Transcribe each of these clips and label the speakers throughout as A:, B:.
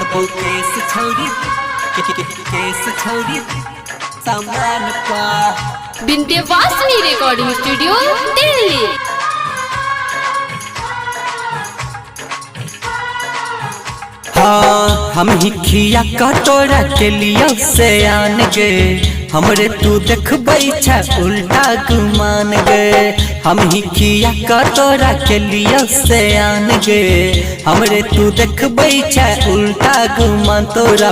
A: करबो केस छौरी केस छौरी सामान का
B: विंध्यवासिनी रिकॉर्डिंग स्टूडियो दिल्ली।
A: हाँ हम ही खिया कटोरा के लियो से आन गे हमरे तू देखबै छै उल्टा गुमान गे। हम ही खिया कटोरा के लियो से आन गे हमरे तू देखबै छै उल्टा गुमान। तोरा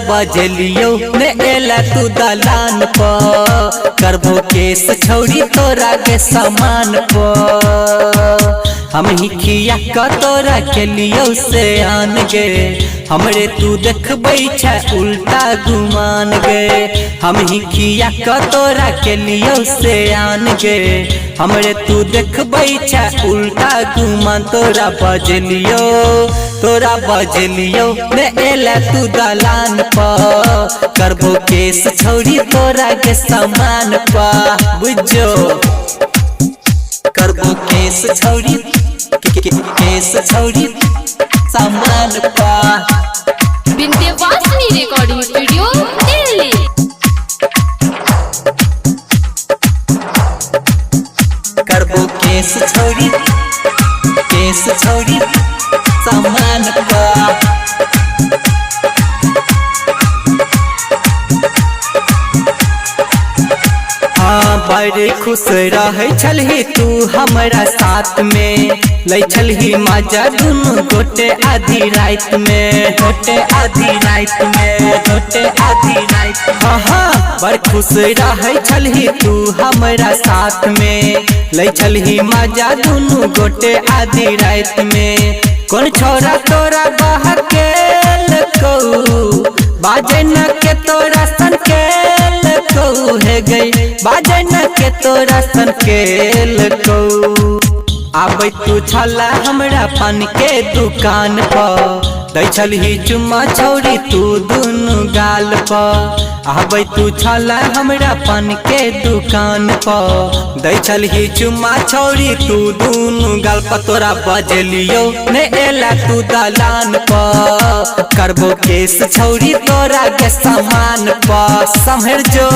A: बजलियो ने एला तू दलान पर करबो केस छौरी तोरा के समान पर। हम ही खिया कटोरा के लियो से आन गे हमरे तू देखबै छै उल्टा गुमान गे। हम ही खिया कटोरा के लियो से आन गे हमरे तू देखबै छै उल्टा गुमान। तोरा बजलियो ने एला तू दलान पर करबो केस छौरी तोरा के समान पर। बुझो करबो केस छौरी केस छौरी सामान का
B: विंध्यवासिनी रिकॉर्डिंग स्टूडियो दिल्ली।
A: करबो केस छौरी सामान का बड़े खुश रहे छलही तू हमरा साथ में लै छलही मजा दुनू गोटे आधी रात में हाँ बड़ खुश रहे छलही तू हमरा साथ में लै छलही मजा दुनू गोटे आधी रात में। कौन छोरा तोरा बहकेल कहू बाजे न के तोरा सन केल कहू है गई बाजे न के तोरा सन केल कहू। आबै तू छला हमरा पान के दुकान पर दै छलही चुम्मा छौरी तू दुनू गाल पर। आबै तू छला हमरा पान के दुकान पर दै छलही चुम्मा छौरी तू दुनू गाल पर। तोरा बजलियो ने एला तू दलान पर करबो केस छौरी तोरा के समान पर। सम्हर जो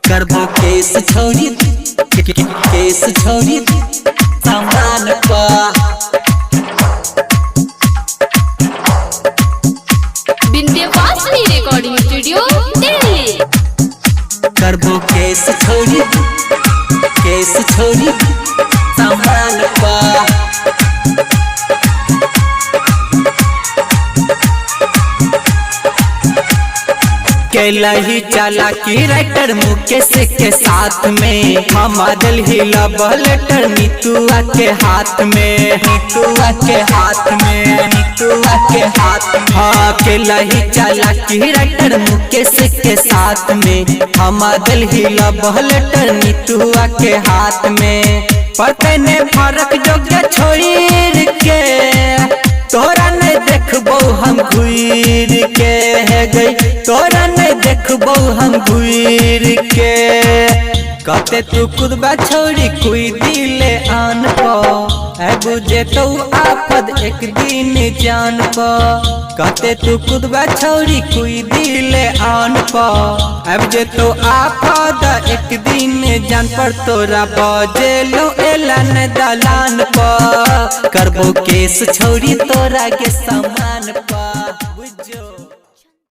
A: करबो केस छौरी सामान पर।
B: Vindhyavasini recording studio Delhi.
A: करबो केस छौरी सामान पर। कैलही चालाकी राइटर मुकेश के साथ में हम दिलही लव लेटर नीतुआ के हाथ में हाँ कैलही चालाकी राइटर मुकेश के साथ में हम दिलही लव लेटर नीतुआ के हाथ में। पते ने फर्क जोगे छोड़ के तोरा नहीं देखबो हम घूर के है गई तोरा नहीं देखबो हम घूर के। कहते तू खुदबा छोड़ी कोई दिले आन पर बुझे तो आफत एक दिन जान पर। कहते तू खुदबा छोड़ी कोई दिले आन पर बुझे तो आफत एक दिन जान पर। तोरा बजेलो एला ने दलान पर करबो केस छौरी तोरा के